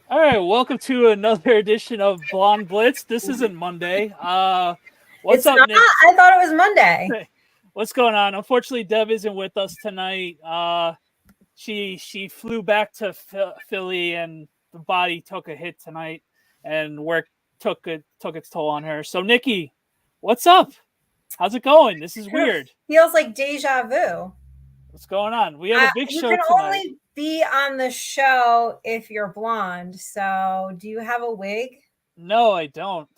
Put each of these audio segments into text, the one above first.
All right, welcome to another edition of Blonde Blitz. This isn't Monday. What's It's up, not. Nick? I thought it was Monday. What's going on? Unfortunately, Deb isn't with us tonight. She flew back to Philly, and the body took a hit tonight, and work took its toll on her. So, Nikki, what's up? How's it going? This is weird. Feels like deja vu. What's going on? We have a big You show can tonight. only be on the show if you're blonde. So, do you have a wig? No, I don't.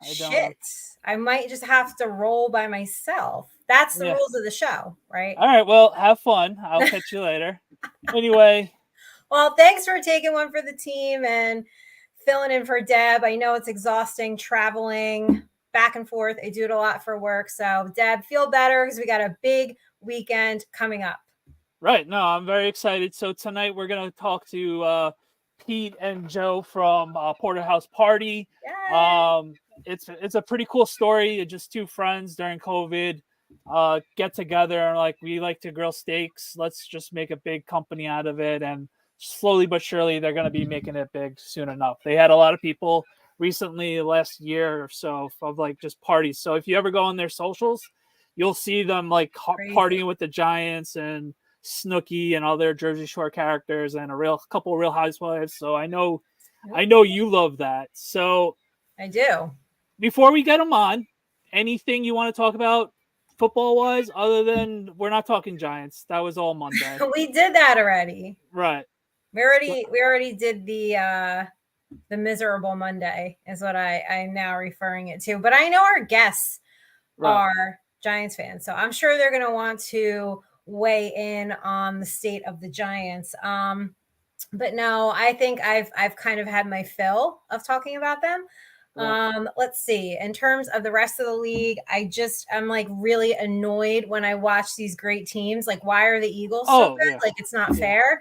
Shit. I might just have to roll by myself. That's the rules of the show, right? All right. Well, have fun. I'll catch you later. Anyway. Well, thanks for taking one for the team and filling in for Deb. I know it's exhausting traveling back and forth. I do it a lot for work. So, Deb, feel better because we got a big weekend coming up. Right. No, I'm very excited. So tonight we're going to talk to Pete and Joe from PorterHouse Party. Yay. It's a pretty cool story. Just two friends during COVID get together and like, we like to grill steaks. Let's just make a big company out of it. And slowly but surely, they're going to be making it big soon enough. They had a lot of people recently, last year or so, of like just parties. So if you ever go on their socials, you'll see them like partying with the Giants and Snooki and all their Jersey Shore characters and a couple of Real Housewives. So I know you love that. So I do. Before we get them on, anything you want to talk about football wise, other than we're not talking Giants? That was all Monday. We did that already. Right. We already did the miserable Monday is what I'm now referring it to. But I know our guests are Giants fans, so I'm sure they're going to want to weigh in on the state of the Giants. But no, I think I've kind of had my fill of talking about them. Let's see. In terms of the rest of the league, I'm like really annoyed when I watch these great teams. Like, why are the Eagles so good? Yeah. Like, it's not fair.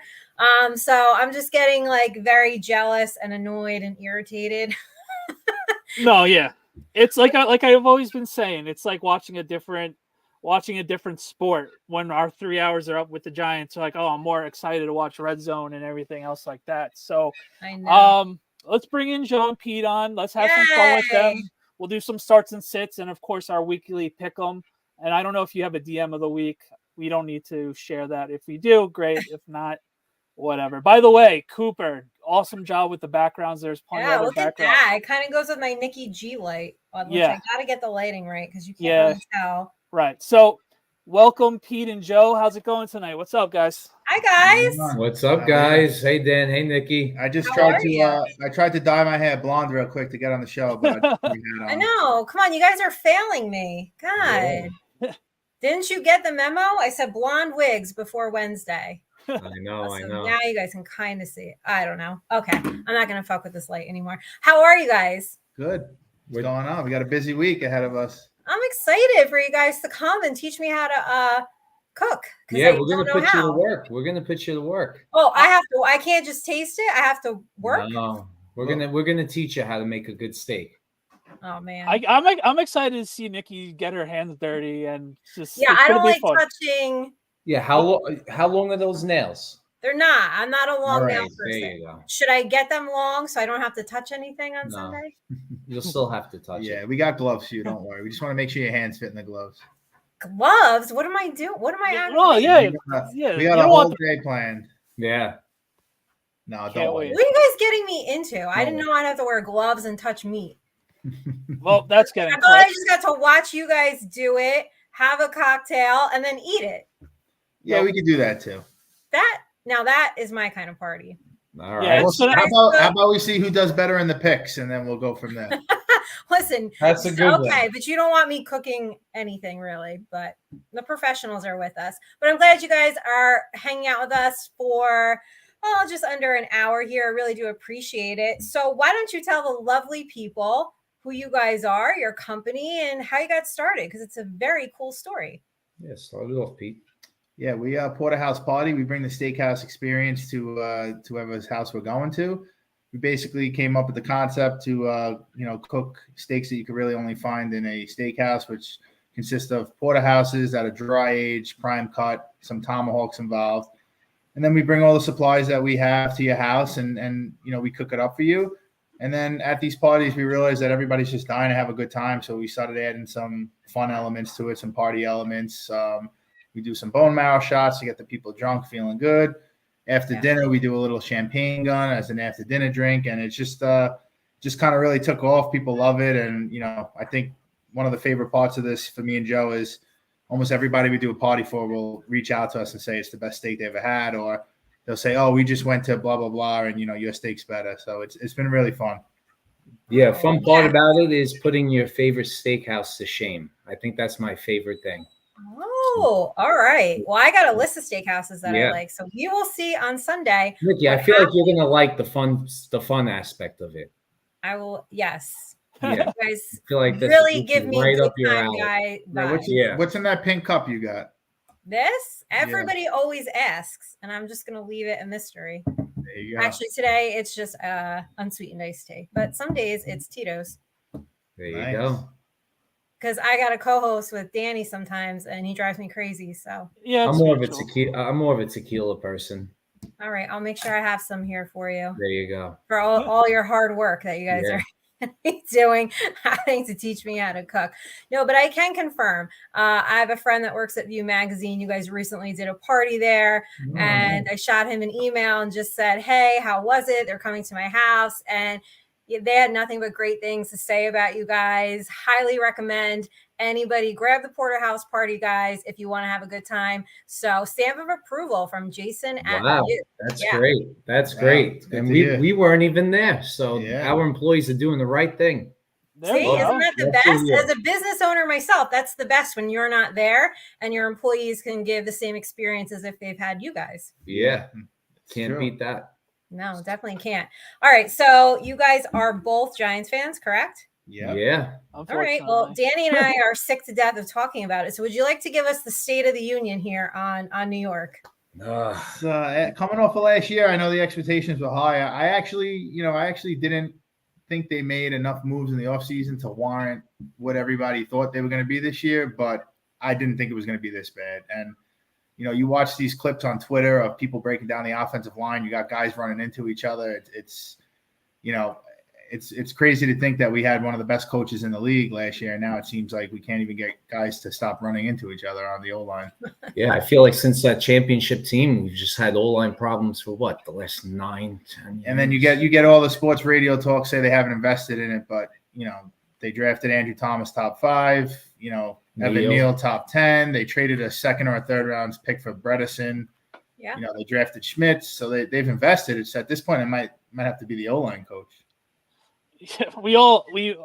So I'm just getting like very jealous and annoyed and irritated. No, yeah. It's like I've always been saying, it's like watching a different sport. When our 3 hours are up with the Giants, like, oh, I'm more excited to watch Red Zone and everything else like that. So I know. Let's bring in Joe and Pete on. Let's have some fun with them. We'll do some starts and sits, and of course our weekly pick 'em. And I don't know if you have a DM of the week. We don't need to share that. If we do, great. If not, whatever. By the way, Cooper, awesome job with the backgrounds. There's plenty of other backgrounds. Look at that. It kind of goes with my Nikki G light, which I got to get the lighting right because you can't really tell. Right. So welcome, Pete and Joe. How's it going tonight? What's up, guys? Hi, guys. What's up, guys? Hey, Dan. Hey, Nikki. I tried to dye my hair blonde real quick to get on the show, but I know. Come on, you guys are failing me. God. Yeah. Didn't you get the memo? I said blonde wigs before Wednesday. I know. Now you guys can kind of see it. I don't know. Okay. I'm not going to fuck with this light anymore. How are you guys? Good. What's going on? We got a busy week ahead of us. I'm excited for you guys to come and teach me how to cook. Yeah, we're going to put you to work. We're going to put you to work. Oh, I can't just taste it. I have to work. No. We're going to teach you how to make a good steak. Oh man. I'm excited to see Nikki get her hands dirty and just I don't like touching. Yeah, how long are those nails? They're not. I'm not a long nail person. There you go. Should I get them long so I don't have to touch anything on Sunday? You'll still have to touch it. Yeah, we got gloves for you. Don't worry. We just want to make sure your hands fit in the gloves. Gloves? What am I doing? What am I actually? Oh, yeah. We got a whole day planned. Yeah. No, don't wait. What are you guys getting me into? I didn't know I'd have to wear gloves and touch meat. Well, that's getting I thought I just got to watch you guys do it, have a cocktail, and then eat it. Yeah, we could do that too. That is my kind of party. All right. Yeah, how about we see who does better in the picks, and then we'll go from there. Listen, that's a good one. Okay, but you don't want me cooking anything really, but the professionals are with us. But I'm glad you guys are hanging out with us for just under an hour here. I really do appreciate it. So why don't you tell the lovely people who you guys are, your company, and how you got started? Because it's a very cool story. Yeah, start it off, Pete. Yeah, we PorterHouse Party. We bring the steakhouse experience to whoever's house we're going to. We basically came up with the concept to cook steaks that you could really only find in a steakhouse, which consists of porterhouses that are dry aged, prime cut, some tomahawks involved. And then we bring all the supplies that we have to your house, and we cook it up for you. And then at these parties, we realized that everybody's just dying to have a good time. So we started adding some fun elements to it, some party elements. We do some bone marrow shots to get the people drunk, feeling good. After dinner, we do a little champagne gun as an after dinner drink. And it's just kind of really took off. People love it. And, I think one of the favorite parts of this for me and Joe is almost everybody we do a party for will reach out to us and say it's the best steak they ever had, or they'll say, "Oh, we just went to blah blah blah, and your steak's better." So it's been really fun. Yeah, fun part about it is putting your favorite steakhouse to shame. I think that's my favorite thing. Oh, all right. Well, I got a list of steakhouses that I like, so you will see on Sunday. Nikki, I feel like you're gonna like the fun aspect of it. I will. Yes. Yeah, you guys I feel like this really give me right good up your time alley. guy. What's in that pink cup you got? This everybody always asks, and I'm just gonna leave it a mystery. There you go. Actually, today it's just unsweetened iced tea, but some days it's Tito's. There you go. Because I got a co-host with Danny sometimes, and he drives me crazy. So yeah, I'm more of a tequila person. All right, I'll make sure I have some here for you. There you go. For all your hard work that you guys are doing, having to teach me how to cook. No, but I can confirm. I have a friend that works at View Magazine. You guys recently did a party there, and I shot him an email and just said, "Hey, how was it? They're coming to my house," and they had nothing but great things to say about you guys. Highly recommend anybody grab the PorterHouse party, guys, if you want to have a good time. So stamp of approval from Jason. Wow, that's great. That's great. And we weren't even there. So our employees are doing the right thing. See, isn't that the best? As a business owner myself, that's the best when you're not there and your employees can give the same experience as if they've had you guys. Yeah. Can't beat that. No, definitely can't. All right. So you guys are both Giants fans, correct? Yeah. All right. Well, Danny and I are sick to death of talking about it. So would you like to give us the State of the Union here on New York? Coming off of last year, I know the expectations were high. I actually didn't think they made enough moves in the offseason to warrant what everybody thought they were going to be this year, but I didn't think it was going to be this bad. And you watch these clips on Twitter of people breaking down the offensive line. You got guys running into each other. It's crazy to think that we had one of the best coaches in the league last year. And now it seems like we can't even get guys to stop running into each other on the O-line. Yeah, I feel like since that championship team, we've just had O-line problems for the last 9-10 years. And then you get all the sports radio talk say they haven't invested in it, but they drafted Andrew Thomas top 5, Evan Neal top 10. They traded a second or a third round pick for Bredesen. Yeah. They drafted Schmitz, so they've invested. It's at this point it might have to be the O-line coach. Yeah,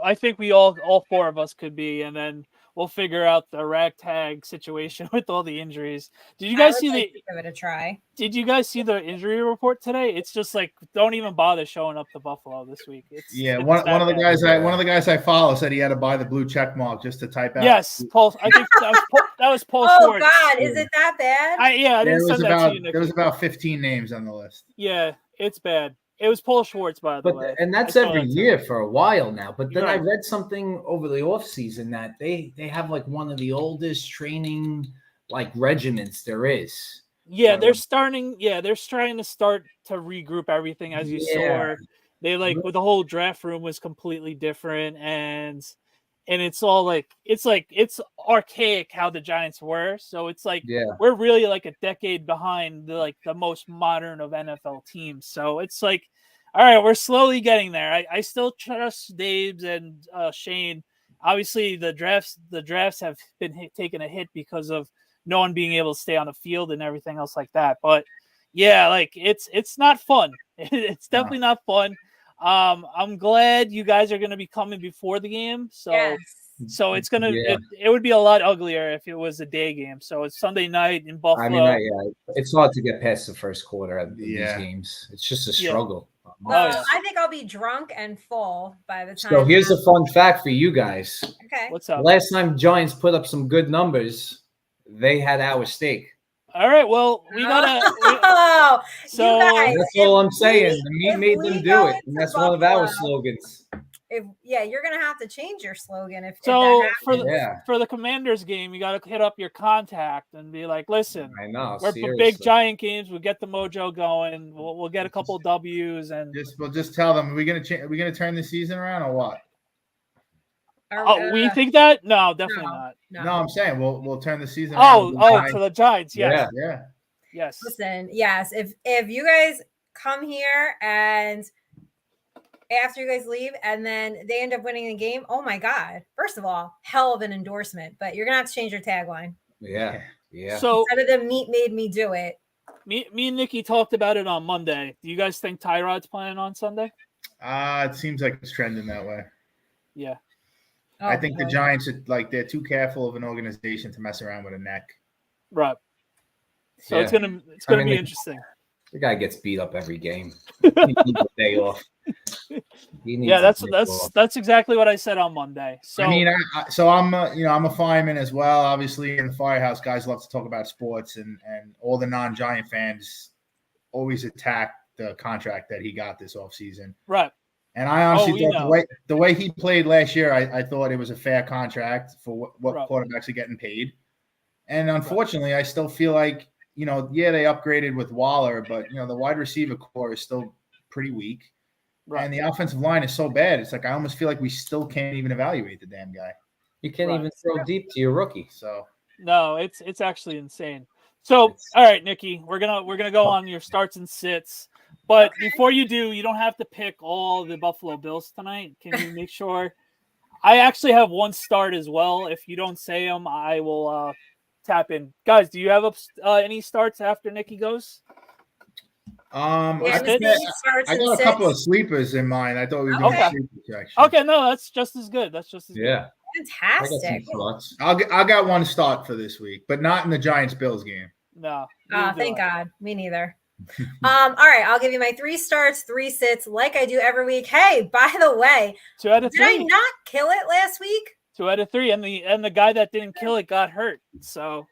I think we all four of us could be, and then we'll figure out the ragtag situation with all the injuries. Did you guys give it a try? Did you guys see the injury report today? It's just like, don't even bother showing up to Buffalo this week. One of the guys I follow said he had to buy the blue check mark just to type out. Yes, Paul. I think that was Paul Schwartz. Oh God, is it that bad? I didn't send that to you, Nikki. There was about 15 names on the list. Yeah, it's bad. It was Paul Schwartz, by the way. And that's every year for a while now. But then I read something over the offseason that they have like one of the oldest training regiments there is. Yeah, they're trying to start to regroup everything, as you saw. They with the whole draft room was completely different, and it's all it's archaic how the Giants were. So it's we're really a decade behind the most modern of NFL teams. So it's all right, we're slowly getting there. I still trust Daves and Shane. Obviously, the drafts have been taking a hit because of no one being able to stay on the field and everything else like that. But yeah, it's not fun. It's definitely not fun. I'm glad you guys are going to be coming before the game. So, so it's going to, it would be a lot uglier if it was a day game. So it's Sunday night in Buffalo. I mean, it's hard to get past the first quarter of these games. It's just a struggle. Well, I think I'll be drunk and full by the time. So here's a fun fact for you guys. Okay. What's up? Last time Giants put up some good numbers, they had our steak. All right, well, we gotta. So that's all I'm saying. The meat made them do it, and that's one of our slogans. you're gonna have to change your slogan if So that for the Commanders game, you got to hit up your contact and be like, listen, I know, we're seriously. big Giant games. We'll get the mojo going. We'll get a couple of W's and just tell them, are we gonna turn the season around or what? we think that? No, definitely not. No, I'm saying we'll turn the season around. To the Giants, yes. Yeah. Yes. Listen, yes. If you guys come here and after you guys leave and then they end up winning the game, oh my God. First of all, hell of an endorsement, but you're gonna have to change your tagline. Yeah. So instead of the meat made me do it. Me and Nikki talked about it on Monday. Do you guys think Tyrod's playing on Sunday? It seems like it's trending that way. Yeah. I think the Giants are they're too careful of an organization to mess around with a neck. Right. So it's gonna be interesting. The guy gets beat up every game. He needs a day off. That's exactly what I said on Monday. So I mean, I'm a fireman as well. Obviously, in the firehouse, guys love to talk about sports, and all the non-Giant fans always attack the contract that he got this offseason. Right. And I honestly thought the way he played last year, I thought it was a fair contract for what quarterbacks are getting paid. And unfortunately, I still feel like, they upgraded with Waller, but, the wide receiver core is still pretty weak. Right. And the offensive line is so bad. It's like I almost feel like we still can't even evaluate the damn guy. You can't even throw deep to your rookie. So no, it's actually insane. So all right, Nikki, we're gonna go on your starts and sits. But before you do, you don't have to pick all the Buffalo Bills tonight. Can you make sure? I actually have one start as well. If you don't say them, I will tap in. Guys, do you have any starts after Nikki goes? I got a couple of sleepers in mind. I thought we were doing sleepers section. Okay, no, that's just as good. Yeah. Fantastic. I got one start for this week, but not in the Giants-Bills game. No. Thank God. Me neither. All right, I'll give you my 3 starts, 3 sits, like I do every week. Hey, by the way, 2 out of 3. Did I not kill it last week? 2 out of 3, and the guy that didn't kill it got hurt. So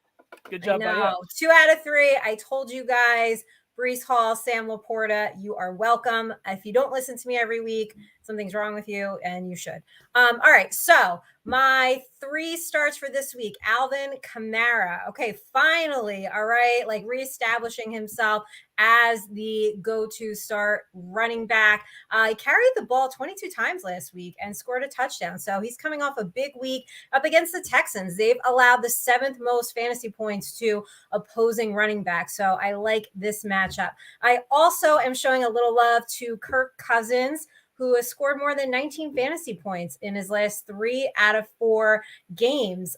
good job by you. 2 out of 3. I told you guys. Breece Hall, Sam Laporta, you are welcome. If you don't listen to me every week, something's wrong with you, and you should. All right, so my 3 starts for this week. Alvin Kamara. Okay, finally, all right, reestablishing himself as the go-to start running back. He carried the ball 22 times last week and scored a touchdown. So he's coming off a big week up against the Texans. They've allowed the 7th most fantasy points to opposing running backs. So I like this matchup. I also am showing a little love to Kirk Cousins, who has scored more than 19 fantasy points in his last 3 out of 4 games.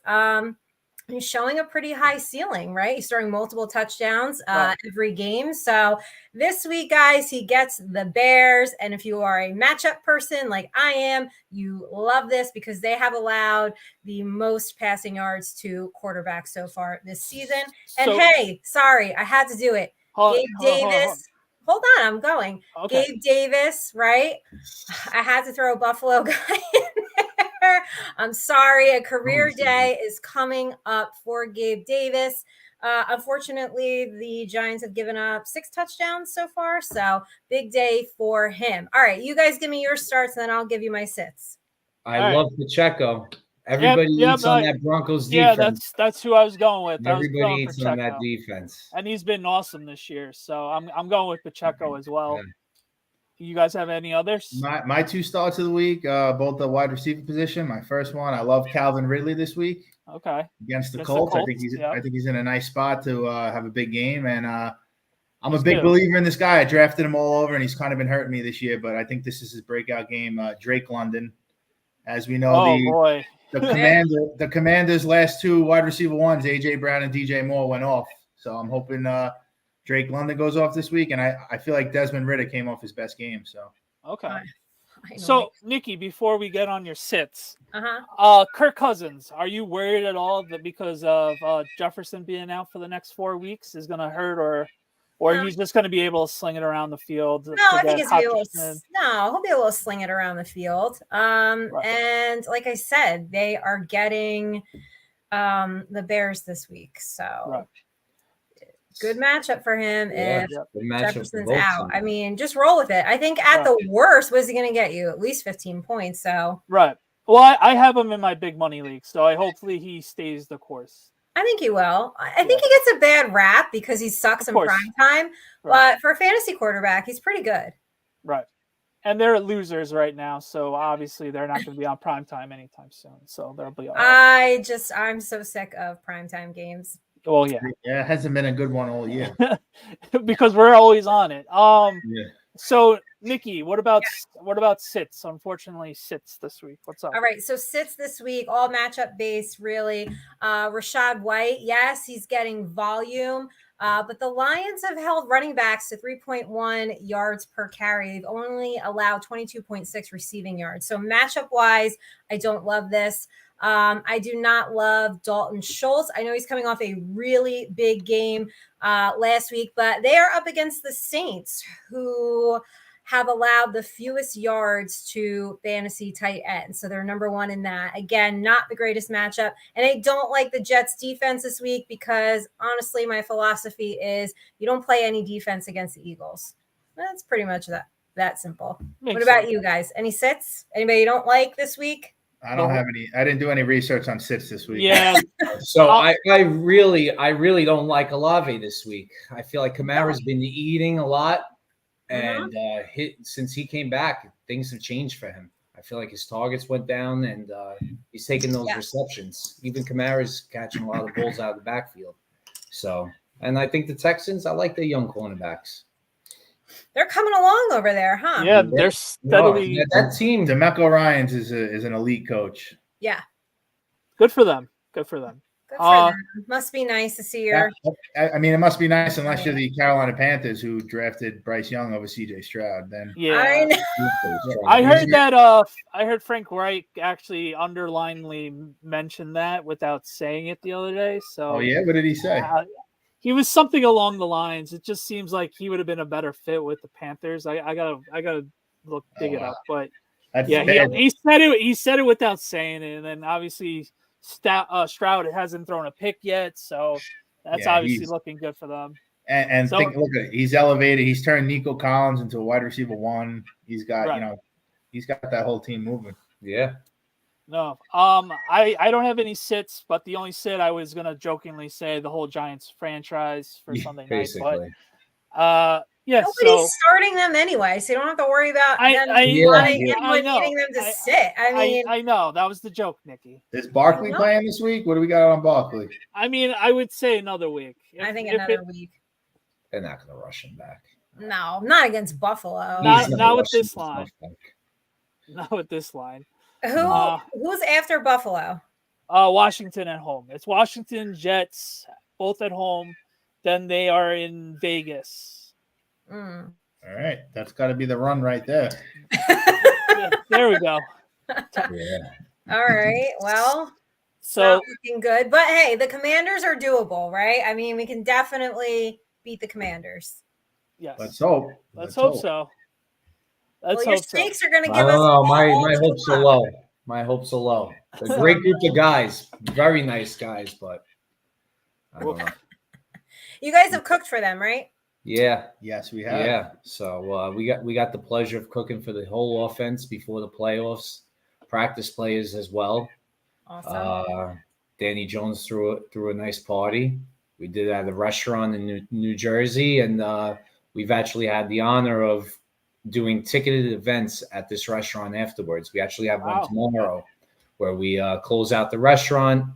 He's showing a pretty high ceiling, right? He's throwing multiple touchdowns every game. So this week, guys, he gets the Bears. And if you are a matchup person like I am, you love this because they have allowed the most passing yards to quarterbacks so far this season. And hey, sorry, I had to do it. Gabe Davis. Hold on, I'm going. Okay. Gabe Davis, right? I had to throw a Buffalo guy in there. I'm sorry. A career day is coming up for Gabe Davis. Unfortunately, the Giants have given up 6 touchdowns so far, so big day for him. All right, you guys give me your starts, and then I'll give you my sits. I love Pacheco. Everybody eats on that Broncos defense. Yeah, that's who I was going with. Everybody eats on that defense. And he's been awesome this year. So I'm going with Pacheco as well. Yeah. You guys have any others? My 2 starts of the week, both the wide receiver position. My first one, I love Calvin Ridley this week. Okay. Against the Colts. I think he's in a nice spot to have a big game. And I'm a big believer in this guy. I drafted him all over, and he's kind of been hurting me this year. But I think this is his breakout game. Drake London. As we know, the Commanders' last 2 wide receiver ones, A.J. Brown and DJ Moore, went off. So I'm hoping Drake London goes off this week. And I feel like Desmond Ridder came off his best game. So okay. So, Nikki, before we get on your sits, Kirk Cousins, are you worried at all that because of Jefferson being out for the next 4 weeks is going to hurt, or he's just going to be able to sling it around the field? No, I think he'll be able to sling it around the field. And like I said, they are getting the Bears this week. So good matchup for him if Jefferson's out. I mean, just roll with it. I think at the worst, what is he going to get you? At least 15 points. So right. Well, I have him in my big money league, so hopefully he stays the course. I think he will. I think he gets a bad rap because he sucks in prime time, but for a fantasy quarterback, he's pretty good. Right. And they're losers right now, so obviously they're not going to be on prime time anytime soon. So they'll be all right. I'm so sick of primetime games. Well, yeah. Yeah, it hasn't been a good one all year. Because we're always on it. So Nikki, what about sits? Unfortunately, sits this week. What's up? All right, so sits this week, all matchup based, really. Rashad White, yes, he's getting volume. But the Lions have held running backs to 3.1 yards per carry. They've only allowed 22.6 receiving yards. So matchup-wise, I don't love this. I do not love Dalton Schultz. I know he's coming off a really big game last week, but they are up against the Saints, who have allowed the fewest yards to fantasy tight ends. So they're number one in that. Again, not the greatest matchup. And I don't like the Jets defense this week because honestly, my philosophy is you don't play any defense against the Eagles. That's pretty much that simple. What about you guys? Any sits? Anybody you don't like this week? I don't have any. I didn't do any research on sits this week. Yeah. So I really don't like Olave this week. I feel like Kamara's been eating a lot. And since he came back, things have changed for him. I feel like his targets went down, and he's taking those receptions. Even Kamara's catching a lot of balls out of the backfield. So, and I think the Texans, I like their young cornerbacks. They're coming along over there, huh? Yeah, they're steadily. That team. DeMeco Ryans is an elite coach. Yeah. Good for them. Good for them. Good for them. Must be nice to see your. I mean, it must be nice unless you're the Carolina Panthers who drafted Bryce Young over CJ Stroud. Then I know. I heard that. I heard Frank Reich actually underlinedly mention that without saying it the other day. So. Oh yeah, what did he say? He was something along the lines. It just seems like he would have been a better fit with the Panthers. I gotta dig it up, but he said it without saying it, and then obviously. Stroud hasn't thrown a pick yet, so that's obviously looking good for them. And look at it. He's elevated. He's turned Nico Collins into a wide receiver one. He's got he's got that whole team moving. Yeah. No, I don't have any sits, but the only sit I was gonna jokingly say the whole Giants franchise for Sunday night, but nobody's starting them anyway, so you don't have to worry about anyone needing them to sit. I know that was the joke, Nikki. Is Barkley playing this week? What do we got on Barkley? I mean, I would say another week. Another week. They're not going to rush him back. No, not against Buffalo. Not with this line. Not with this line. Who's after Buffalo? Washington at home. It's Washington Jets, both at home. Then they are in Vegas. All right, that's got to be the run right there. There we go. Yeah. All right. Well, not looking good, but hey, the Commanders are doable, right? I mean, we can definitely beat the Commanders. Yes. Let's hope. Let's hope so. Your stakes are going to give us. My hopes are low. My hopes are low. A great group of guys, very nice guys, but I don't know. You guys have cooked for them, right? Yeah. Yes, we have. Yeah. So we got the pleasure of cooking for the whole offense before the playoffs. Practice players as well. Awesome. Danny Jones threw a nice party. We did it at a restaurant in New Jersey, and we've actually had the honor of doing ticketed events at this restaurant afterwards. We actually have one tomorrow where we close out the restaurant.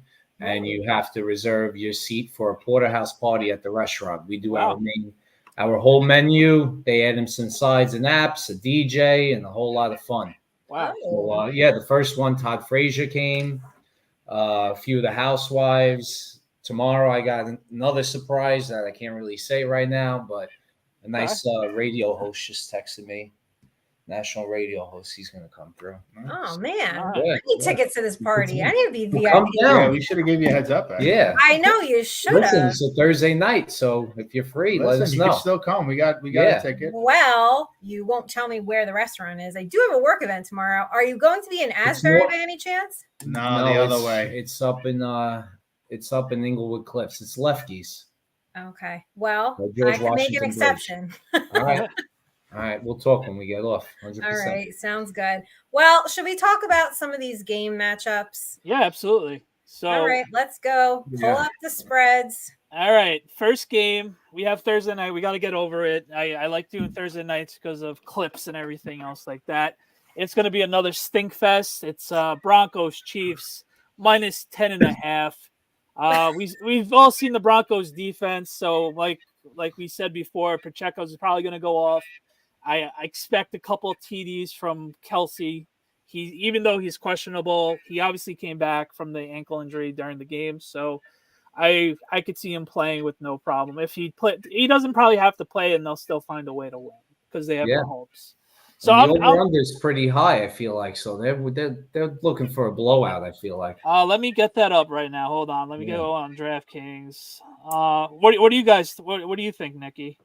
And you have to reserve your seat for a PorterHouse party at the restaurant. We do our whole menu. They add in some sides and apps, a DJ, and a whole lot of fun. Wow. So, the first one, Todd Frazier came. A few of the housewives. Tomorrow, I got another surprise that I can't really say right now, but a nice radio host just texted me. National radio host, he's going to come through. Oh man, I need tickets to this party. I need to be VIP. Yeah, we should have gave you a heads up. Actually. Yeah, I know you should have. It's a Thursday night, so if you're free, let us know. You can still come. We got a ticket. Well, you won't tell me where the restaurant is. I do have a work event tomorrow. Are you going to be in Asbury by any chance? No, the other way. It's up in Inglewood Cliffs. It's Lefty's. Okay. Well, George I can make an Washington exception. All right. We'll talk when we get off. 100%. All right. Sounds good. Well, should we talk about some of these game matchups? Yeah, absolutely. So, all right, let's go. Pull up the spreads. All right. First game, we have Thursday night. We got to get over it. I like doing Thursday nights because of clips and everything else like that. It's going to be another stink fest. It's Broncos Chiefs minus 10.5. We've all seen the Broncos defense. So like we said before, Pacheco's is probably going to go off. I expect a couple of TDs from Kelsey. Even though he's questionable, he obviously came back from the ankle injury during the game. So I could see him playing with no problem. If he doesn't probably have to play, and they'll still find a way to win because they have Mahomes. So the over-under is pretty high, I feel like. So they're looking for a blowout, I feel like. Let me get that up right now. Hold on. Let me go on DraftKings. What do you guys? What do you think, Nikki?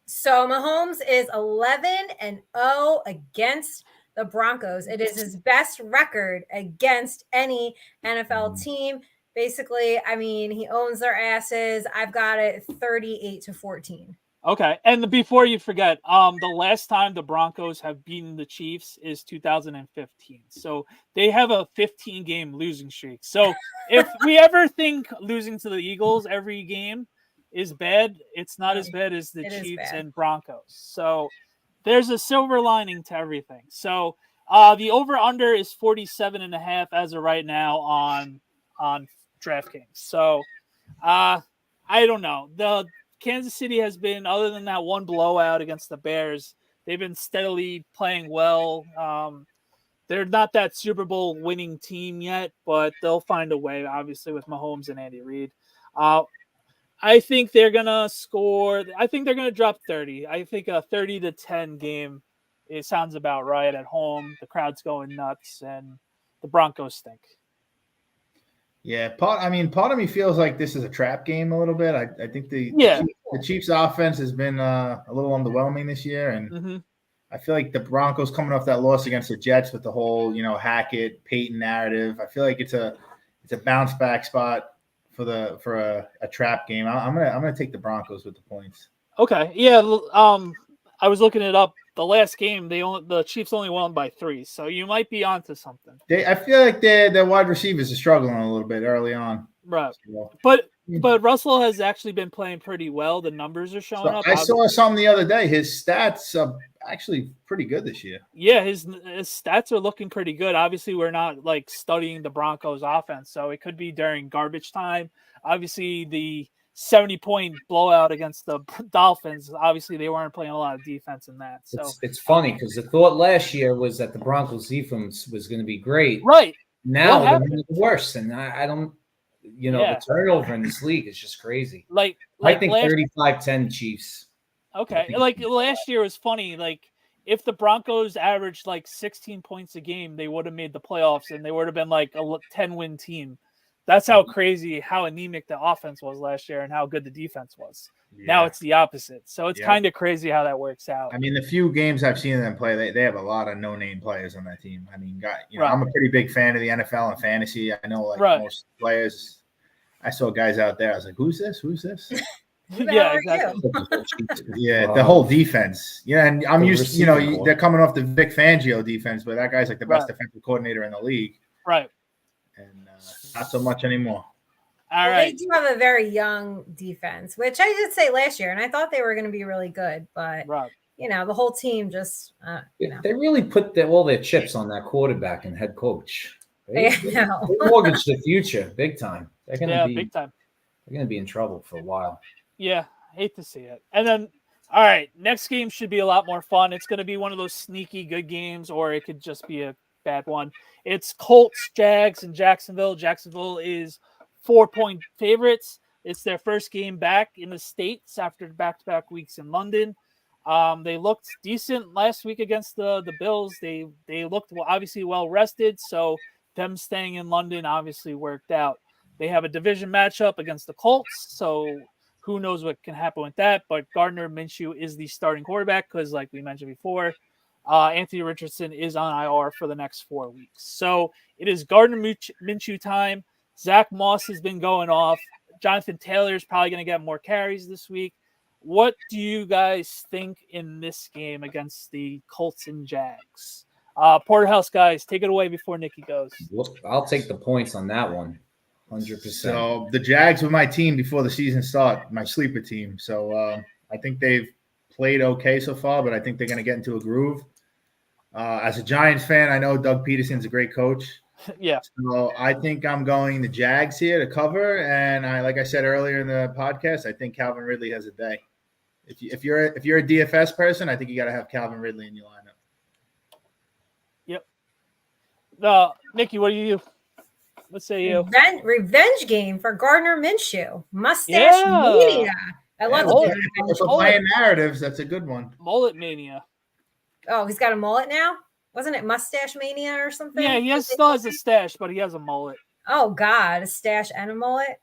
So Mahomes is 11-0 against the Broncos. It is his best record against any NFL team. Basically, I mean, he owns their asses. I've got it 38-14. Okay, and before you forget, the last time the Broncos have beaten the Chiefs is 2015. So they have a 15-game losing streak. So if we ever think losing to the Eagles every game is bad, it's not as bad as the Chiefs and Broncos. So there's a silver lining to everything. So the over-under is 47.5 as of right now on DraftKings. So I don't know. The Kansas City has been, other than that one blowout against the Bears, they've been steadily playing well. They're not that Super Bowl winning team yet, but they'll find a way, obviously, with Mahomes and Andy Reid. I think they're going to score. I think they're going to drop 30. I think a 30-10 game, it sounds about right at home. The crowd's going nuts, and the Broncos stink. Yeah, part of me feels like this is a trap game a little bit. I think the Chiefs offense has been a little underwhelming this year, and I feel like the Broncos coming off that loss against the Jets with the whole Hackett Peyton narrative. I feel like it's a bounce back spot for a trap game. I'm gonna take the Broncos with the points. Okay, yeah. I was looking it up. The last game, the Chiefs only won by 3, so you might be onto something. I feel like their wide receivers are struggling a little bit early on. Right, but Russell has actually been playing pretty well. The numbers are showing up. I saw something the other day. His stats are actually pretty good this year. Yeah, his stats are looking pretty good. Obviously, we're not studying the Broncos offense, so it could be during garbage time. Obviously, the 70-point blowout against the Dolphins. Obviously, they weren't playing a lot of defense in that. So it's funny because the thought last year was that the Broncos defense was going to be great. Right. Now they're worse, and I don't. The turnover in this league is just crazy. I think 35-10 Chiefs. Okay. Last year was funny. If the Broncos averaged 16 points a game, they would have made the playoffs, and they would have been a 10-win team. That's how crazy, how anemic the offense was last year and how good the defense was. Yeah. Now it's the opposite. So it's kind of crazy how that works out. I mean, the few games I've seen them play, they have a lot of no-name players on that team. I mean, I'm a pretty big fan of the NFL and fantasy. I know most players. I saw guys out there. I was like, who's this? Who's this? Yeah, exactly. Yeah, the whole defense. Yeah, and I'm used to, they're coming off the Vic Fangio defense, but that guy's the best defensive coordinator in the league. Right. And not so much anymore. All right. They do have a very young defense, which I did say last year, and I thought they were going to be really good, but the whole team just they really put all their chips on that quarterback and head coach. They know. mortgage the future big time. They're going to be big time. They're going to be in trouble for a while. Yeah, hate to see it. And then, all right, next game should be a lot more fun. It's going to be one of those sneaky good games, or it could just be a bad one. It's Colts, Jags, and Jacksonville. Jacksonville is 4-point favorites. It's their first game back in the States after back-to-back weeks in London. They looked decent last week against the Bills. They looked obviously well rested, so them staying in London obviously worked out. They have a division matchup against the Colts, so who knows what can happen with that. But Gardner Minshew is the starting quarterback because, like we mentioned before, Anthony Richardson is on IR for the next 4 weeks. So it is Gardner Minshew time. Zach Moss has been going off. Jonathan Taylor is probably going to get more carries this week. What do you guys think in this game against the Colts and Jags? PorterHouse guys, take it away before Nikki goes. I'll take the points on that one, 100%. So the Jags were my team before the season started, my sleeper team. So I think they've played okay so far, but I think they're going to get into a groove. As a Giants fan, I know Doug Peterson's a great coach. Yeah. So I think I'm going the Jags here to cover, and like I said earlier in the podcast, I think Calvin Ridley has a day. If you're a DFS person, I think you got to have Calvin Ridley in your lineup. Yep. Nikki, what do you? Let's say you. Revenge game for Gardner Minshew. Mustache Mania. I love it. If we're playing narratives, that's a good one. Mullet Mania. Oh, he's got a mullet now? Wasn't it Mustache Mania or something? Yeah, he still has a stash, but he has a mullet. Oh, God. A stash and a mullet?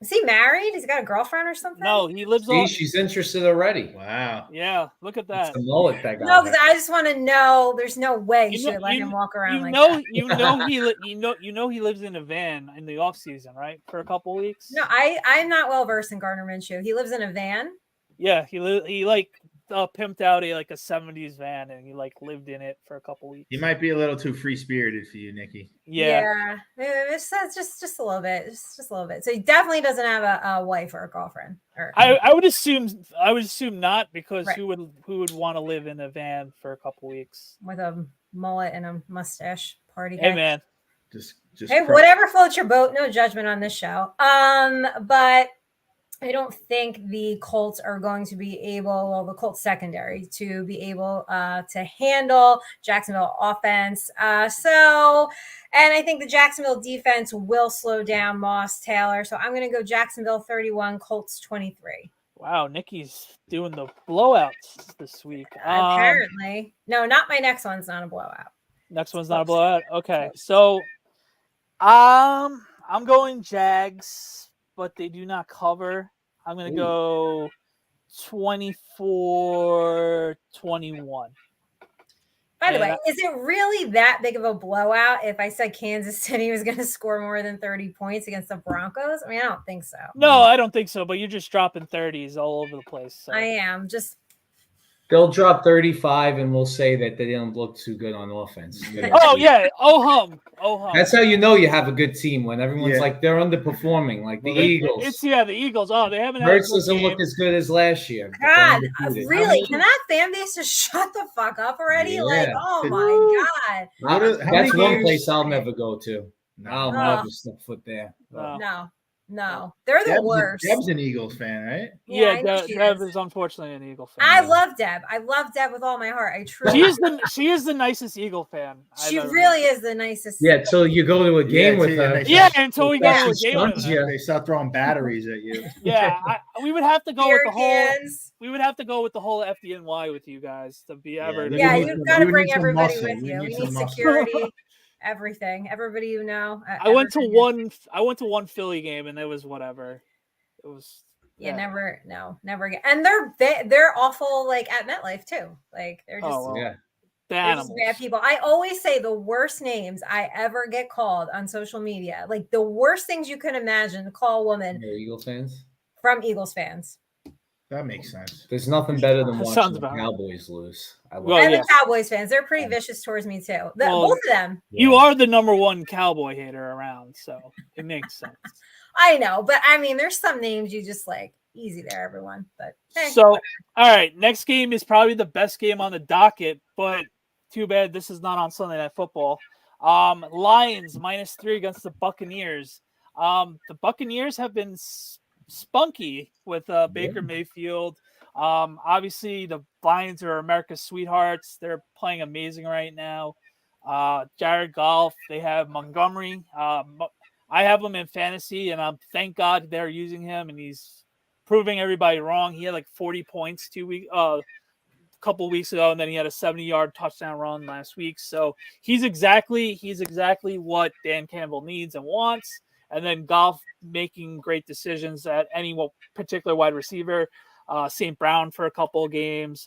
Is he married? He's got a girlfriend or something? No, he lives on. She's interested already. Wow. Yeah, look at that. It's the mullet that guy. No, because I just want to know. There's no way you should let him walk around like that. You know he lives in a van in the off season, right? For a couple weeks. No, I'm not well versed in Gardner Minshew. He lives in a van. Yeah, he pimped out a 70s van, and he lived in it for a couple weeks. He might be a little too free spirited for you, Nikki. Yeah, it's just a little bit, just a little bit. So he definitely doesn't have a wife or a girlfriend. I would assume not, because right. who would want to live in a van for a couple weeks with a mullet and a mustache party? Hey man, just whatever floats your boat. No judgment on this show. But I don't think the Colts are going to be able, the Colts secondary, to be able to handle Jacksonville offense. And I think the Jacksonville defense will slow down Moss Taylor. So I'm going to go Jacksonville 31, Colts 23. Wow, Nikki's doing the blowouts this week. Apparently. No, not my next one's not a blowout. Next one's not a blowout? Okay. So I'm going Jags, but they do not cover. I'm going to go 24-21. By the way, is it really that big of a blowout if I said Kansas City was going to score more than 30 points against the Broncos? I mean, I don't think so. No, I don't think so, but you're just dropping 30s all over the place. So. I am. They'll drop 35, and we'll say that they didn't look too good on offense. Oh, yeah. Oh, hum. That's how you know you have a good team, when everyone's like they're underperforming, like the Eagles. The Eagles. Oh, they haven't. Hurts doesn't look as good as last year. God, really? Can that fan base just shut the fuck up already? Yeah. Like, oh my God. That's one place I'll never go to. I'll never step foot there. No, they're the worst. Deb's an Eagles fan, right? Yeah, Deb is unfortunately an Eagle fan. I love Deb. I love Deb with all my heart. I truly. She is the nicest Eagle fan. She really is the nicest. Yeah, until you go to a game with her. Yeah, until we go to a game with her. They start throwing batteries at you. Yeah, we would have to go with the whole. We would have to go with the whole FDNY with you guys to be ever. Yeah, you've got to bring everybody with you. We need security. Everything, everybody you know. I went to one Philly game, and it was whatever. It was never again. And they're awful, like at MetLife too. Like they're just they're just bad people. I always say the worst names I ever get called on social media, like the worst things you can imagine to call a woman. Eagles fans. From Eagles fans. That makes sense. There's nothing better than watching the Cowboys lose. The Cowboys fans, they're pretty vicious towards me too. Both of them. You are the number one Cowboy hater around, so it makes sense. I know, but I mean, there's some names you just like easy there, everyone. But hey, so, whatever. All right, next game is probably the best game on the docket, but too bad this is not on Sunday Night Football. Lions -3 against the Buccaneers. The Buccaneers have been spunky with Baker Mayfield. Obviously the Lions are America's sweethearts. They're playing amazing right now. Jared Goff, they have Montgomery. I have him in fantasy, and thank God they're using him, and he's proving everybody wrong. He had like 40 points a couple weeks ago, and then he had a 70-yard touchdown run last week. So he's exactly what Dan Campbell needs and wants. And then Goff making great decisions at any particular wide receiver. St. Brown for a couple of games,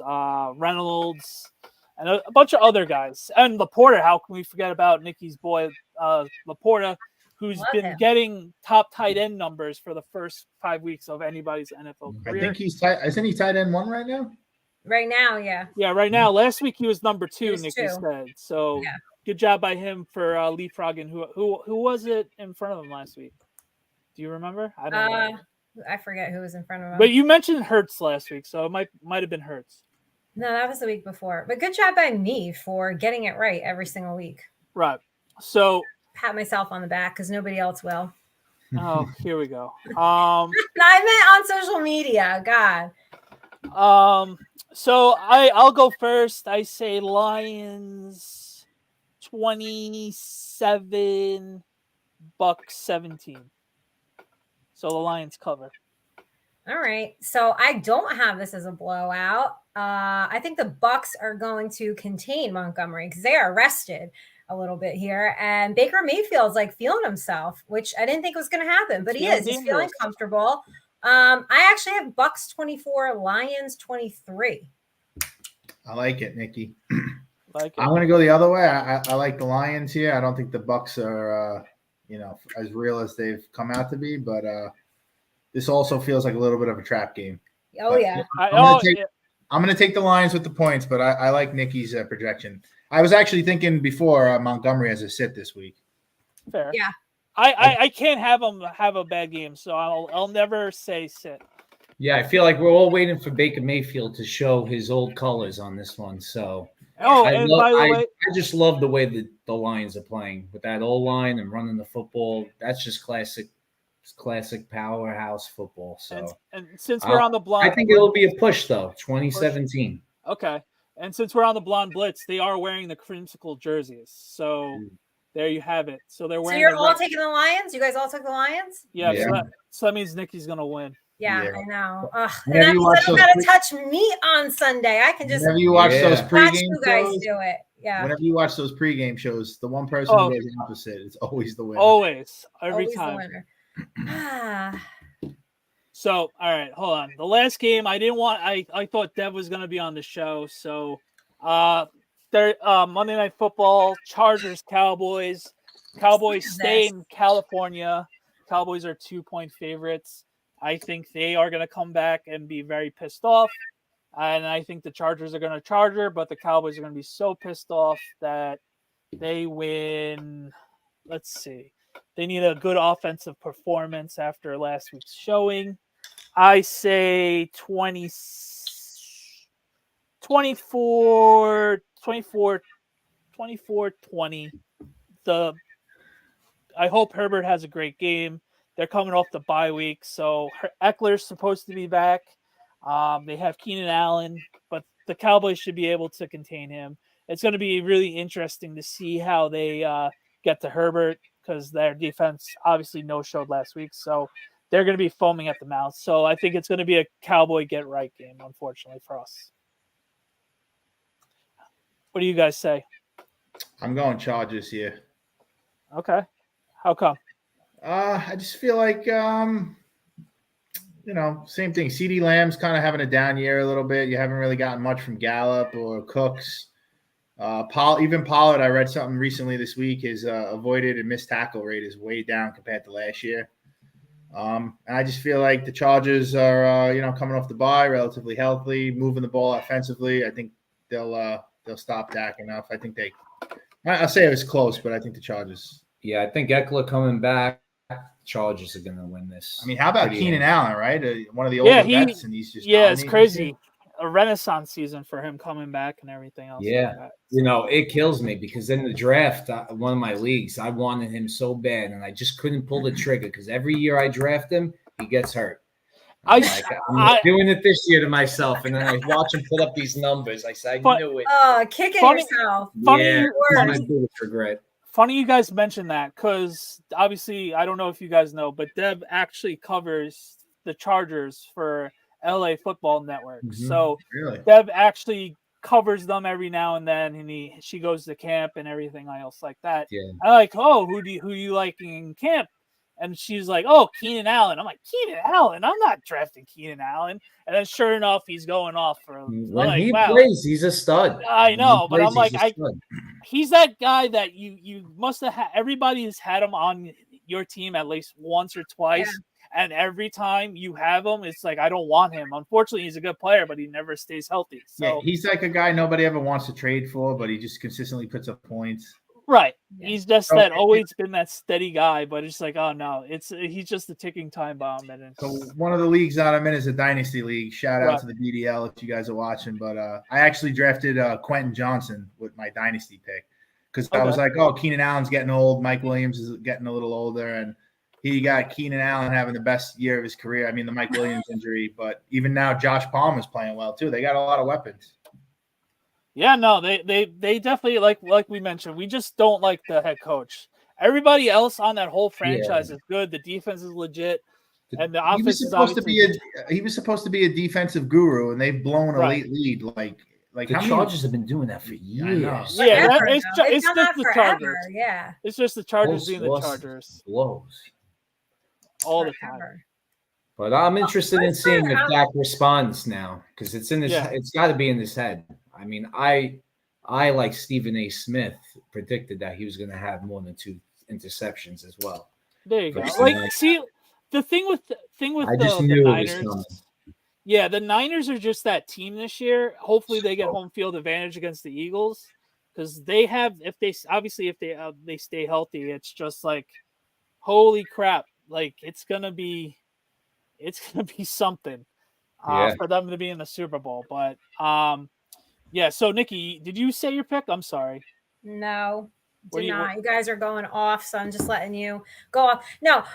Reynolds, and a bunch of other guys. And Laporta, how can we forget about Nikki's boy, Laporta, who's Love been him. getting top tight end numbers for the first 5 weeks of anybody's NFL I career. think he's tight. Isn't he tight end 1 right now? Right now, yeah. Yeah, right now. Last week he was number 2, was Nikki 2. said. So Yeah. good job by him for leapfrogging. Who was it in front of him last week? Do you remember? I don't know. I forget who was in front of him. But you mentioned Hurts last week, so it might have been Hurts. No, that was the week before. But good job by me for getting it right every single week. Right. So Pat myself on the back because nobody else will. here we go. I meant on social media. God. So I'll go first. I say Lions 27, Bucks 17. So the Lions cover. All right. So I don't have this as a blowout. I think the Bucks are going to contain Montgomery because they are rested a little bit here. And Baker Mayfield's like feeling himself, which I didn't think was going to happen, but he is. He's feeling comfortable. I actually have Bucks 24, Lions 23. I like it, Nikki. Like it. I'm going to go the other way. I like the Lions here. I don't think the Bucks are, as real as they've come out to be, but this also feels like a little bit of a trap game. Oh, But yeah. I'm going to take the Lions with the points, but I like Nikki's projection. I was actually thinking before Montgomery has a sit this week. Fair. Yeah. I can't have him have a bad game, so I'll never say sit. Yeah, I feel like we're all waiting for Baker Mayfield to show his old colors on this one. So by the way, I just love the way the Lions are playing with that O-line and running the football. That's just classic powerhouse football. So and since we're on the Blonde, I think it'll be a push though. 2017. Okay, and since we're on the Blonde Blitz, they are wearing the creamsicle jerseys. So there you have it. So they're wearing. So you're all taking the Lions? You guys all took the Lions? Yeah. So that means Nikki's gonna win. Yeah, Yeah. I know. And Whenever that you means watch I don't those gotta touch meat on Sunday. I can just Whenever you watch those watch pregame you guys shows, do it. Yeah. whenever you watch those pregame shows, the one person who goes opposite is always the winner. Always, every Always time. the winner. So, all right, hold on. The last game, I thought Dev was going to be on the show. So, Monday Night Football, Chargers, Cowboys. Cowboys stay in California. Cowboys are 2-point favorites. I think they are going to come back and be very pissed off. And I think the Chargers are going to charger, but the Cowboys are going to be so pissed off that they win. Let's see. They need a good offensive performance after last week's showing. I say 24 20. I hope Herbert has a great game. They're coming off the bye week, so Eckler's supposed to be back. They have Keenan Allen, but the Cowboys should be able to contain him. It's going to be really interesting to see how they get to Herbert because their defense obviously no-showed last week, so they're going to be foaming at the mouth. So I think it's going to be a Cowboy get-right game, unfortunately, for us. What do you guys say? I'm going Chargers here. Okay. How come? I just feel like, same thing. CeeDee Lamb's kind of having a down year a little bit. You haven't really gotten much from Gallup or Cooks. Even Pollard, I read something recently this week, his avoided and missed tackle rate is way down compared to last year. And I just feel like the Chargers are, coming off the bye, relatively healthy, moving the ball offensively. I think they'll stop Dak enough. I think I'll say it was close, but I think the Chargers. Yeah, I think Eckler coming back. Chargers are going to win this. I mean, how about Keenan Allen, right? One of the older vets, and he's just it's crazy. A renaissance season for him coming back and everything else. Yeah, like that. It kills me because in the draft, one of my leagues, I wanted him so bad, and I just couldn't pull the trigger because every year I draft him, he gets hurt. I'm doing it this year to myself, and then I watch him put up these numbers. I say, I knew it. Oh, kicking yourself. My biggest regret. Funny you guys mentioned that because obviously I don't know if you guys know, but Deb actually covers the Chargers for LA Football Network. Mm-hmm. So really? Deb actually covers them every now and then, and she goes to camp and everything else like that. Yeah. I like, who you like in camp? And she's like, Keenan Allen. I'm like, Keenan Allen? I'm not drafting Keenan Allen. And then sure enough, he's going off for when he plays, he's a stud. I know, but I'm like, he's that guy that you must have had. Everybody's had him on your team at least once or twice. And every time you have him, it's like, I don't want him. Unfortunately, he's a good player, but he never stays healthy. So he's like a guy nobody ever wants to trade for, but he just consistently puts up points. Right. He's just always been that steady guy, but it's like, oh no, he's just a ticking time bomb. And so one of the leagues that I'm in is a dynasty league. Shout out to the BDL if you guys are watching. But I actually drafted Quentin Johnson with my dynasty pick because I was like, oh, Keenan Allen's getting old. Mike Williams is getting a little older, and he got Keenan Allen having the best year of his career. I mean, the Mike Williams injury, but even now Josh Palmer's playing well too. They got a lot of weapons. Yeah, no, they definitely like we mentioned. We just don't like the head coach. Everybody else on that whole franchise is good. The defense is legit, and the offense is supposed to be he was supposed to be a defensive guru, and they've blown a late lead. Like the Chargers have been doing that for years. Yeah, it's just the Chargers. Yeah, it's just the Chargers being the Chargers. Blows all the time. But I'm interested in seeing if Dak responds now because it's in this. It's got to be in his head. I mean, I like Stephen A. Smith predicted that he was going to have more than 2 interceptions as well. There you go. Like, see, the thing with the Niners. Yeah, the Niners are just that team this year. Hopefully, they get home field advantage against the Eagles because they have. If they stay healthy, it's just like, holy crap! Like it's gonna be something for them to be in the Super Bowl. But yeah. So Nikki, did you say your pick? I'm sorry. No. Did not. You guys are going off, so I'm just letting you go off. No,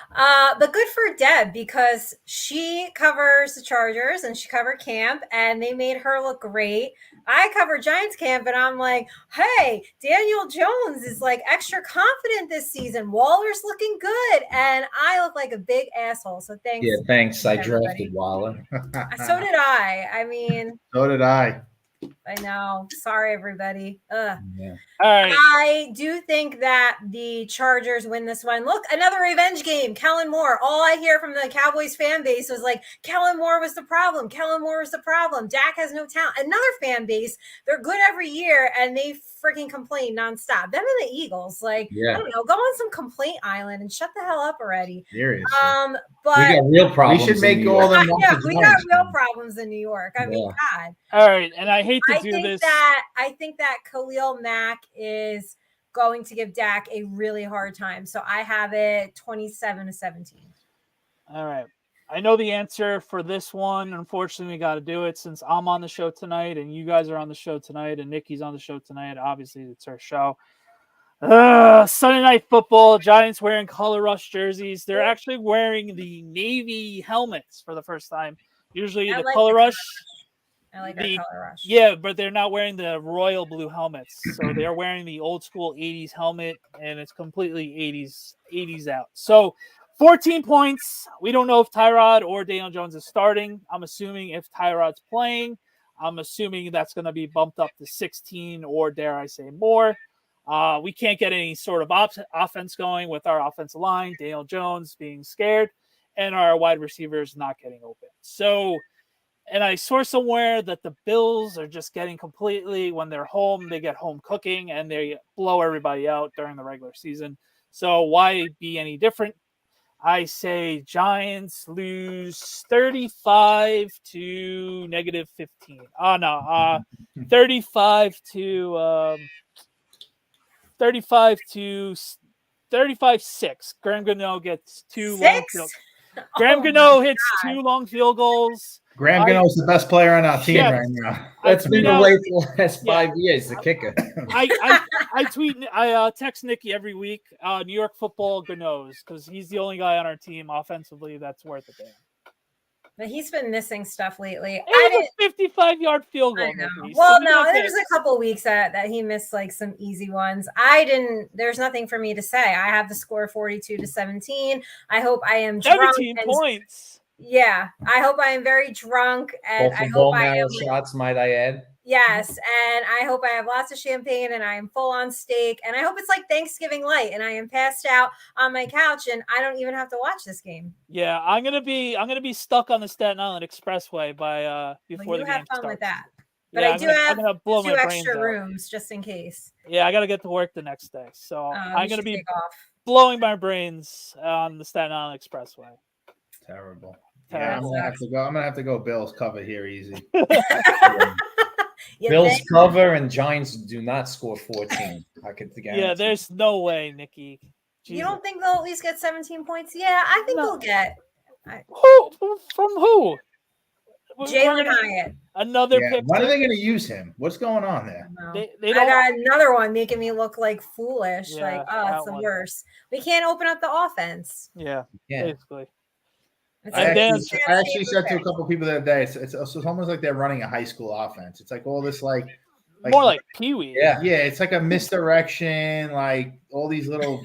but good for Deb because she covers the Chargers and she covered camp and they made her look great. I cover Giants camp and I'm like, hey, Daniel Jones is like extra confident this season. Waller's looking good. And I look like a big asshole. So thanks. Yeah, thanks. I drafted Waller. So did I. I mean, so did I. I know. Sorry, everybody. Yeah. All right. I do think that the Chargers win this one. Look, another revenge game. Kellen Moore. All I hear from the Cowboys fan base was like, Kellen Moore was the problem. Kellen Moore was the problem. Dak has no talent. Another fan base. They're good every year, and they freaking complain nonstop. Them and the Eagles. Like, I don't know. Go on some complaint island and shut the hell up already. Seriously. But we got real problems. We should make all them. Yeah, we got real problems in New York. I mean, God. All right, and I hate to do this. I think that Khalil Mack is going to give Dak a really hard time. So I have it 27-17. All right. I know the answer for this one. Unfortunately, we got to do it since I'm on the show tonight and you guys are on the show tonight and Nikki's on the show tonight. Obviously, it's our show. Sunday Night Football. Giants wearing color rush jerseys. They're actually wearing the navy helmets for the first time. Usually the color rush. I like the color rush. Yeah, but they're not wearing the royal blue helmets. So they're wearing the old school 80s helmet, and it's completely 80s out. So 14 points. We don't know if Tyrod or Daniel Jones is starting. I'm assuming if Tyrod's playing, I'm assuming that's going to be bumped up to 16 or dare I say more. We can't get any sort of offense going with our offensive line, Daniel Jones being scared, and our wide receivers not getting open. So, and I saw somewhere that the Bills are just getting completely, when they're home, they get home cooking and they blow everybody out during the regular season. So why be any different? I say Giants lose 35 to -15. Oh, no. 35-6. Graham Gano gets 2 long field. Graham Gano hits 2 long field goals. Graham Gano's the best player on our team right now. That's been the way for the last 5 years, the kicker. I text Nikki every week, New York football Gano's, because he's the only guy on our team offensively that's worth a damn. But he's been missing stuff lately. It was a 55-yard field goal. Well, no, there's a couple weeks that he missed like some easy ones. There's nothing for me to say. I have the score 42-17. I hope I am 17 points. Yeah, I hope I am very drunk, and I hope I am shots. Might I add? Yes, and I hope I have lots of champagne, and I am full on steak, and I hope it's like Thanksgiving light, and I am passed out on my couch, and I don't even have to watch this game. Yeah, I'm gonna be stuck on the Staten Island Expressway by before the game starts. You have fun with that, but yeah, I do have 2 extra rooms just in case. Yeah, I got to get to work the next day, so I'm gonna be take off. blowing my brains on the Staten Island Expressway. Terrible. Terrible. Yeah, I'm gonna have to go Bills cover here easy. Bills cover and Giants do not score 14. I could guarantee. Yeah, there's no way, Nikki. You don't think they'll at least get 17 points? Yeah, I think they'll get. Who? From who? Jalen Hyatt. Another pick. When are they going to use him? What's going on there? They don't. I got another one making me look like foolish. Yeah, like, oh, it's the worst. We can't open up the offense. Yeah, basically. I actually said to a couple people the other day, it's almost like they're running a high school offense. It's like all this like more like Pee-wee. Yeah, it's like a misdirection, like all these little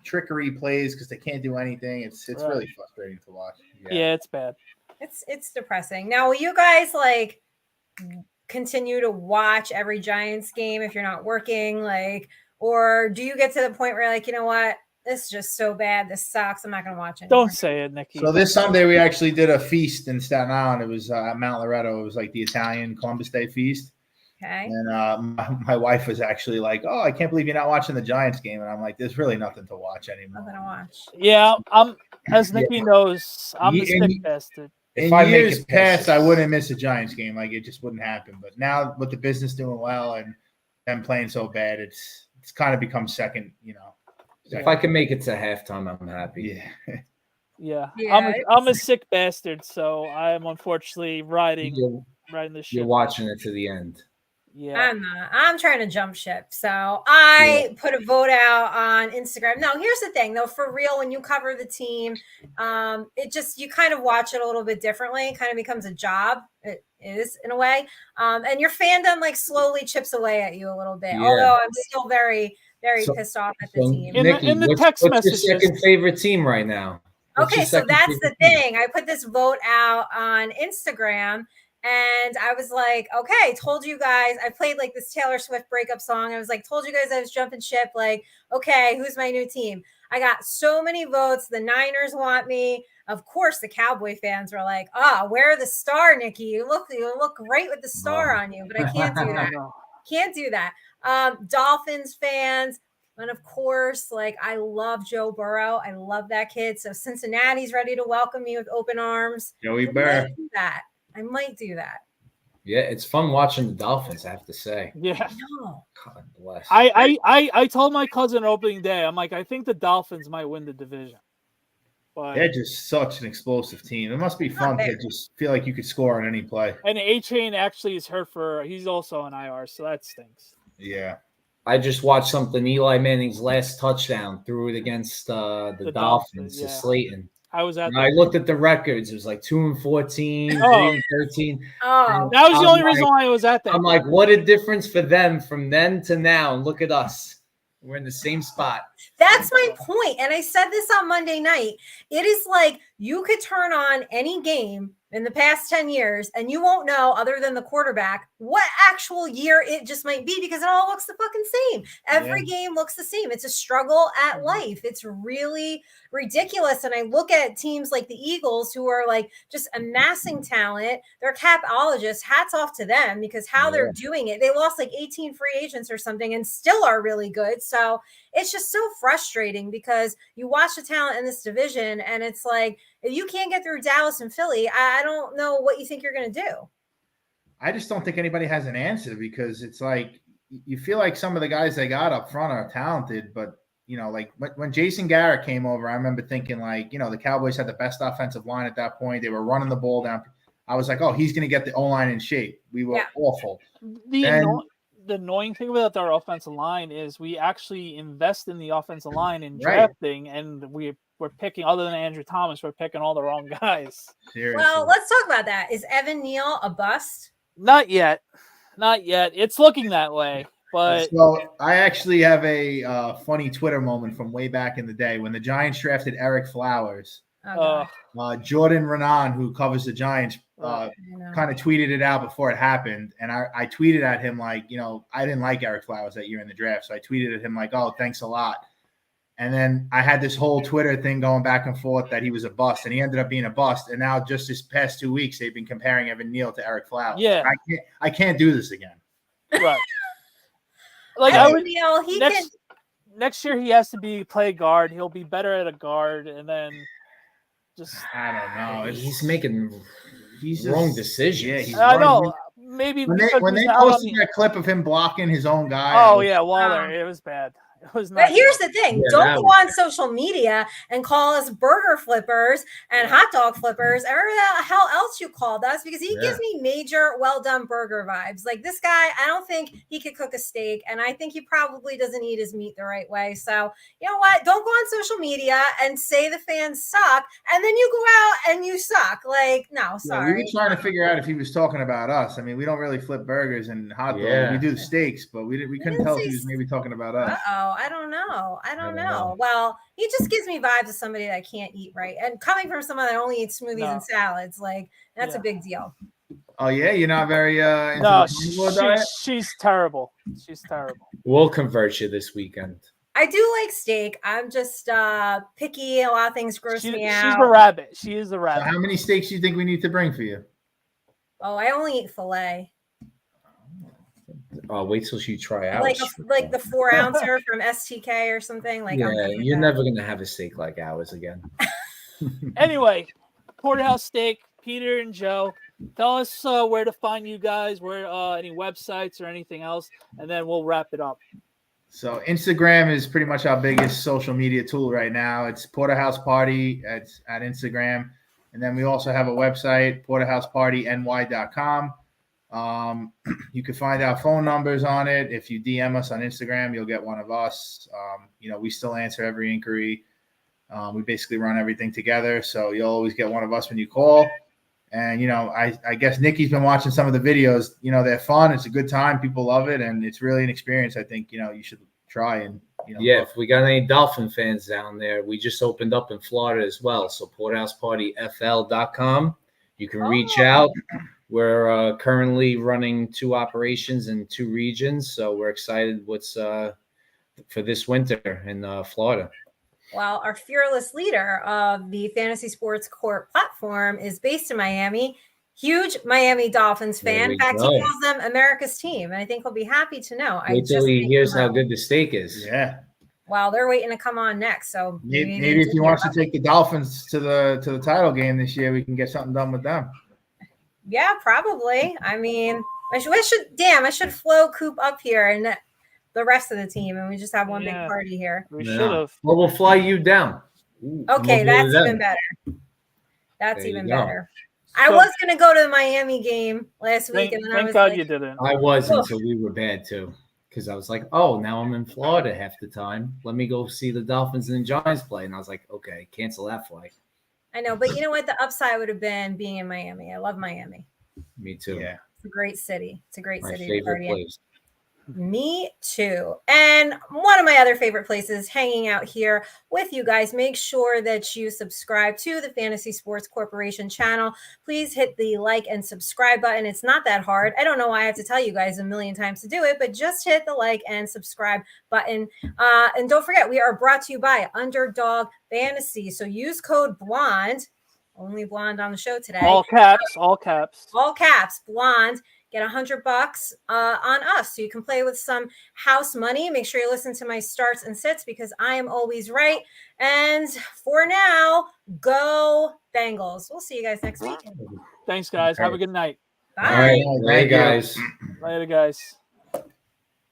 trickery plays because they can't do anything. It's really frustrating to watch. Yeah, it's bad. It's depressing. Now, will you guys like continue to watch every Giants game if you're not working, like, or do you get to the point where you're like, you know what? This is just so bad. This sucks. I'm not going to watch it. Don't say it, Nikki. So this Sunday we actually did a feast in Staten Island. It was at Mount Loretto. It was like the Italian Columbus Day feast. Okay. And my wife was actually like, "Oh, I can't believe you're not watching the Giants game." And I'm like, "There's really nothing to watch anymore." Nothing to watch. Yeah, as Nikki knows, I'm the sick bastard. In years past, I wouldn't miss a Giants game. Like it just wouldn't happen. But now with the business doing well and them playing so bad, it's kind of become second, If I can make it to halftime, I'm happy. Yeah. I'm a sick bastard, so I'm unfortunately riding the ship. You're watching it to the end. Yeah, I'm not. I'm trying to jump ship. So I put a vote out on Instagram. Now, here's the thing, though. For real, when you cover the team, you kind of watch it a little bit differently. It kind of becomes a job. It is in a way. And your fandom like slowly chips away at you a little bit. Yeah. Although I'm still very, very pissed off at the team. Nikki, in the text messages, your second favorite team right now? Okay, so that's the thing. I put this vote out on Instagram. And I was like, okay, told you guys, I played like this Taylor Swift breakup song. I was like, told you guys I was jumping ship. Like, okay, who's my new team? I got so many votes. The Niners want me. Of course, the Cowboy fans were like, wear the star, Nikki. You look great with the star on you, but I can't do that. Can't do that. Dolphins fans. And of course, like I love Joe Burrow. I love that kid. So Cincinnati's ready to welcome me with open arms. Joey Burrow. I might do that. Yeah, it's fun watching the Dolphins, I have to say. Yeah. No. God bless. I told my cousin opening day, I'm like, I think the Dolphins might win the division. But they're just such an explosive team. It must be fun to just feel like you could score on any play. And A-Chain actually is hurt he's also on IR, so that stinks. Yeah. I just watched something. Eli Manning's last touchdown, threw it against the Dolphins to Slayton. I was at. I looked at the records. It was like 2-14, 3-13. Oh, that was the only reason why I was at that. I'm like, what a difference for them from then to now. And look at us. We're in the same spot. That's my point. And I said this on Monday night. It is like you could turn on any game in the past 10 years and you won't know, other than the quarterback, what actual year it just might be, because it all looks the fucking same. Every game looks the same. It's a struggle at life. It's really ridiculous. And I look at teams like the Eagles, who are like just amassing talent. They're capologists. Hats off to them, because how they're doing it. They lost like 18 free agents or something and still are really good. So it's just so frustrating, because you watch the talent in this division and it's like, if you can't get through Dallas and Philly, I don't know what you think you're going to do. I just don't think anybody has an answer, because it's like you feel like some of the guys they got up front are talented, but like when Jason Garrett came over, I remember thinking like, the Cowboys had the best offensive line at that point. They were running the ball down. I was like, oh, he's going to get the O-line in shape. We were awful. The annoying thing about our offensive line is we actually invest in the offensive line in drafting, and we're picking, other than Andrew Thomas, we're picking all the wrong guys. Seriously. Well, let's talk about that. Is Evan Neal a bust? Not yet. It's looking that way. But so I actually have a funny Twitter moment from way back in the day when the Giants drafted Eric Flowers. Jordan Renan, who covers the Giants, kind of tweeted it out before it happened. And I tweeted at him like, I didn't like Eric Flowers that year in the draft. So I tweeted at him like, oh, thanks a lot. And then I had this whole Twitter thing going back and forth that he was a bust, and he ended up being a bust. And now just this past 2 weeks, they've been comparing Evan Neal to Eric Flowers. Yeah. I can't do this again. Right. Like next year he has to play guard. He'll be better at a guard, and then just I don't know. He's making He's wrong just- decisions. Yeah, he's I running- know. Maybe When they because when he's they out on posted the- that clip of him blocking his own guy. Oh yeah, Waller. It was bad. It was not. But here's good. the thing: Yeah, don't that go was on social media and call us burger flippers and hot dog flippers, or the hell else you called us, because he gives me major well done burger vibes. Like this guy, I don't think he could cook a steak, and I think he probably doesn't eat his meat the right way. So you know what? Don't go on social media and say the fans suck, and then you go out and you suck. Like no, Yeah, sorry. we were trying to figure out if he was talking about us. I mean, we don't really flip burgers and hot dogs. Yeah. We do the steaks, but we couldn't tell if he was maybe talking about us. I don't know. I don't know. know. Well, he just gives me vibes of somebody that can't eat right. And coming from someone that only eats smoothies and salads, like that's a big deal. Oh yeah, you're not very into No, the carnivore diet? she's terrible. She's terrible. We'll convert you this weekend. I do like steak. I'm just picky. A lot of things gross me She's out. a rabbit. She is a So rabbit. how many steaks do you think we need to bring for you? Oh, I only eat filet. Wait till you try out. Like the 4-ouncer from STK or something. Like Yeah, I'm good with you're that. never gonna have a steak like ours again. Anyway, Porterhouse Steak, Peter and Joe. Tell us where to find you guys, where any websites or anything else, and then we'll wrap it up. So Instagram is pretty much our biggest social media tool right now. It's Porterhouse Party at Instagram. And then we also have a website, porterhousepartyny.com. You can find our phone numbers on it. If you DM us on Instagram, you'll get one of us. We still answer every inquiry. We basically run everything together. So you'll always get one of us when you call. And, I guess Nikki's been watching some of the videos. They're fun. It's a good time. People love it. And it's really an experience. I think, you should try and, Yeah, if we got any Dolphin fans down there, we just opened up in Florida as well. So porterhousepartyfl.com. You can reach out. We're currently running 2 operations in 2 regions. So we're excited what's for this winter in Florida. Well, our fearless leader of the Fantasy Sports Court platform is based in Miami. Huge Miami Dolphins fan. In fact, he calls them America's team. And I think he'll be happy to know. Wait till he hears how good the steak is. Yeah. Well, they're waiting to come on next. So maybe if he wants to take the Dolphins to the title game this year, we can get something done with them. Yeah, probably. I mean, I should flow Coop up here and the rest of the team, and we just have one big party here. We should have. Well, we'll fly you down. Okay, that's even better. That's even better. I was going to go to the Miami game last week, and then I was God you didn't. I was until we were bad too, because I was like, oh, now I'm in Florida half the time. Let me go see the Dolphins and Giants play, and I was like, okay, cancel that flight. I know, but you know what? The upside would have been being in Miami. I love Miami. Me too. Yeah, it's a great city. It's a great My city. favorite place. Me too. And one of my other favorite places, hanging out here with you guys. Make sure that you subscribe to the Fantasy Sports Corporation channel. Please hit the like and subscribe button. It's not that hard. I don't know why I have to tell you guys a million times to do it, but just hit the like and subscribe button. And don't forget, we are brought to you by Underdog Fantasy. So use code BLONDE, only blonde on the show today. All caps, all caps. All caps, BLONDE. Get $100 on us, so you can play with some house money. Make sure you listen to my starts and sits because I am always right. And for now, go Bengals. We'll see you guys next week. Thanks, guys. Have a good night. Bye. All right, later, guys. Later, guys.